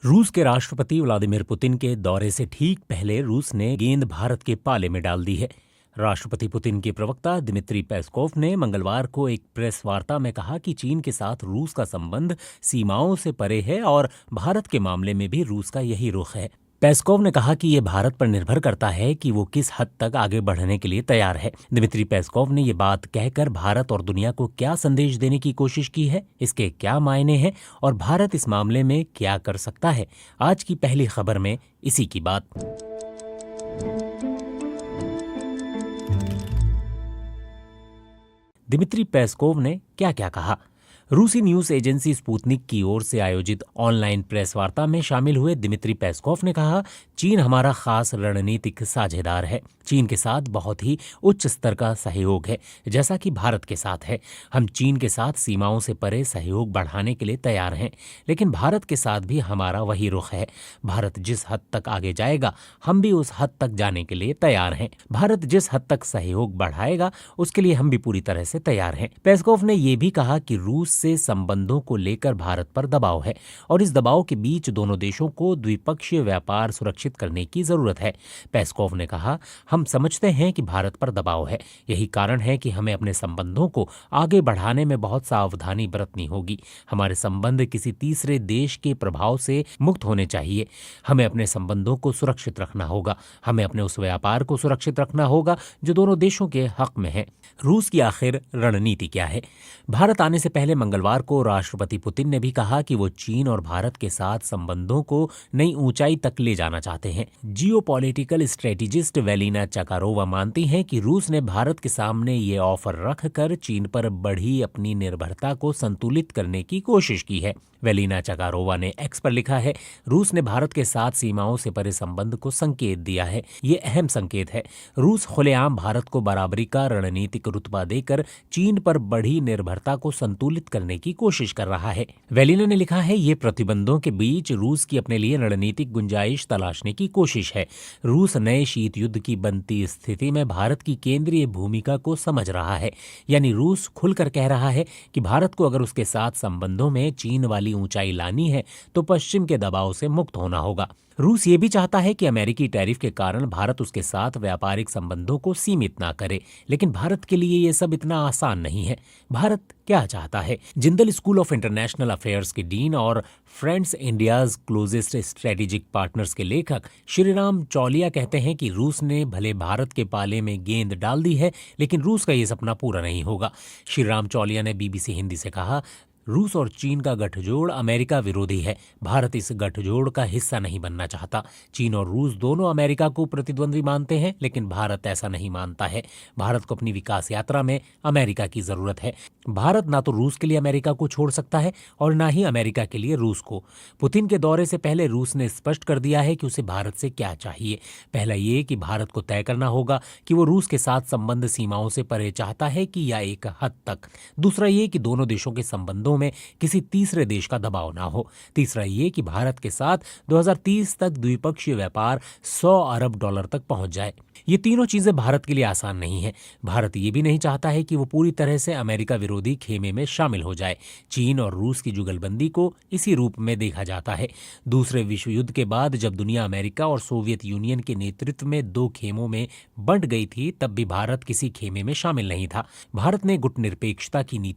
रूस के राष्ट्रपति व्लादिमीर पुतिन के दौरे से ठीक पहले रूस ने गेंद भारत के पाले में डाल दी है। राष्ट्रपति पुतिन के प्रवक्ता दिमित्री पेस्कोव ने मंगलवार को एक प्रेस वार्ता में कहा कि चीन के साथ रूस का संबंध सीमाओं से परे है और भारत के मामले में भी रूस का यही रुख है। पेस्कोव ने कहा कि ये भारत पर निर्भर करता है कि वो किस हद तक आगे बढ़ने के लिए तैयार है। दिमित्री पेस्कोव ने ये बात कहकर भारत और दुनिया को क्या संदेश देने की कोशिश की है, इसके क्या मायने हैं और भारत इस मामले में क्या कर सकता है। आज की पहली खबर में इसी की बात। दिमित्री पेस्कोव ने क्या क्या कहा। रूसी न्यूज एजेंसी स्पुतनिक की ओर से आयोजित ऑनलाइन प्रेस वार्ता में शामिल हुए दिमित्री पेस्कोव ने कहा, चीन हमारा खास रणनीतिक साझेदार है। चीन के साथ बहुत ही उच्च स्तर का सहयोग है, जैसा कि भारत के साथ है। हम चीन के साथ सीमाओं से परे सहयोग बढ़ाने के लिए तैयार हैं, लेकिन भारत के साथ भी हमारा वही रुख है। भारत जिस हद तक आगे जाएगा, हम भी उस हद तक जाने के लिए तैयार हैं। भारत जिस हद तक सहयोग बढ़ाएगा, उसके लिए हम भी पूरी तरह से तैयार हैं। पेस्कोव ने यह भी कहा कि रूस से संबंधों को लेकर भारत पर दबाव है और इस दबाव के बीच दोनों देशों को द्विपक्षीय व्यापार सुरक्षित करने की जरूरत है। पेस्कोव ने कहा, हम समझते हैं कि भारत पर दबाव है। यही कारण है कि हमें अपने संबंधों को आगे बढ़ाने में बहुत सावधानी बरतनी होगी। हमारे संबंध किसी तीसरे देश के प्रभाव से मुक्त होने चाहिए। हमें अपने संबंधों को सुरक्षित रखना होगा। हमें अपने उस व्यापार को सुरक्षित रखना होगा जो दोनों देशों के हक में है। रूस की आखिर रणनीति क्या है? भारत आने से पहले मंगलवार को राष्ट्रपति पुतिन ने भी कहा कि वो चीन और भारत के साथ संबंधों को नई ऊंचाई तक ले जाना चाहते हैं। जियोपॉलिटिकल स्ट्रेटेजिस्ट वेलिना चकारोवा मानती हैं कि रूस ने भारत के सामने ये ऑफर रखकर चीन पर बढ़ी अपनी निर्भरता को संतुलित करने की कोशिश की है। वेलिना चकारोवा ने एक्स पर लिखा है, रूस ने भारत के साथ सीमाओं से परे संबंध को संकेत दिया है। ये अहम संकेत है। रूस खुलेआम भारत को बराबरी का रणनीतिक रुतबा देकर चीन पर बढ़ी निर्भरता को संतुलित करने की कोशिश कर रहा है। वेलिना ने लिखा है, ये प्रतिबंधों के बीच रूस की अपने लिए रणनीतिक गुंजाइश तलाशने की कोशिश है। रूस नए शीत युद्ध की बनती स्थिति में भारत की केंद्रीय भूमिका को समझ रहा है। यानी रूस खुलकर कह रहा है कि भारत को अगर उसके साथ संबंधों में चीन वाली ऊंचाई लानी है तो पश्चिम के दबाव से मुक्त होना होगा। रूस ये भी चाहता है कि अमेरिकी टैरिफ के कारण भारत उसके साथ व्यापारिक संबंधों को सीमित ना करे, लेकिन भारत के लिए ये सब इतना आसान नहीं है। भारत क्या चाहता है? Jindal school of international affairs के डीन और friends India's closest strategic partners के लेखक श्रीराम चौलिया कहते हैं कि रूस ने भले भारत के पाले में गेंद डाल दी है, लेकिन रूस का ये सपना पूरा नहीं होगा। श्रीराम चौलिया ने बीबीसी हिंदी से कहा, रूस और चीन का गठजोड़ अमेरिका विरोधी है। भारत इस गठजोड़ का हिस्सा नहीं बनना चाहता। चीन और रूस दोनों अमेरिका को प्रतिद्वंद्वी मानते हैं, लेकिन भारत ऐसा नहीं मानता है। भारत को अपनी विकास यात्रा में अमेरिका की जरूरत है। भारत ना तो रूस के लिए अमेरिका को छोड़ सकता है और ना ही अमेरिका के लिए रूस को। पुतिन के दौरे से पहले रूस ने स्पष्ट कर दिया है कि उसे भारत से क्या चाहिए। पहला ये कि भारत को तय करना होगा कि वो रूस के साथ संबंध सीमाओं से परे चाहता है कि या एक हद तक। दूसरा ये कि दोनों देशों के संबंधों में किसी तीसरे देश का दबाव ना हो। तीसरा ये कि भारत के साथ 2030 तक द्विपक्षीय व्यापार 100 अरब डॉलर तक पहुंच जाए। ये तीनों चीजें भारत के लिए आसान नहीं है। भारत ये भी नहीं चाहता है कि वो पूरी तरह से अमेरिका विरोधी खेमे में शामिल हो जाए। चीन और रूस की जुगलबंदी को इसी रूप में देखा जाता है। दूसरे विश्व युद्ध के बाद जब दुनिया अमेरिका और सोवियत यूनियन के नेतृत्व में दो खेमों में बंट गई थी, तब भी भारत किसी खेमे में शामिल नहीं था। भारत ने गुटनिरपेक्षता की नीति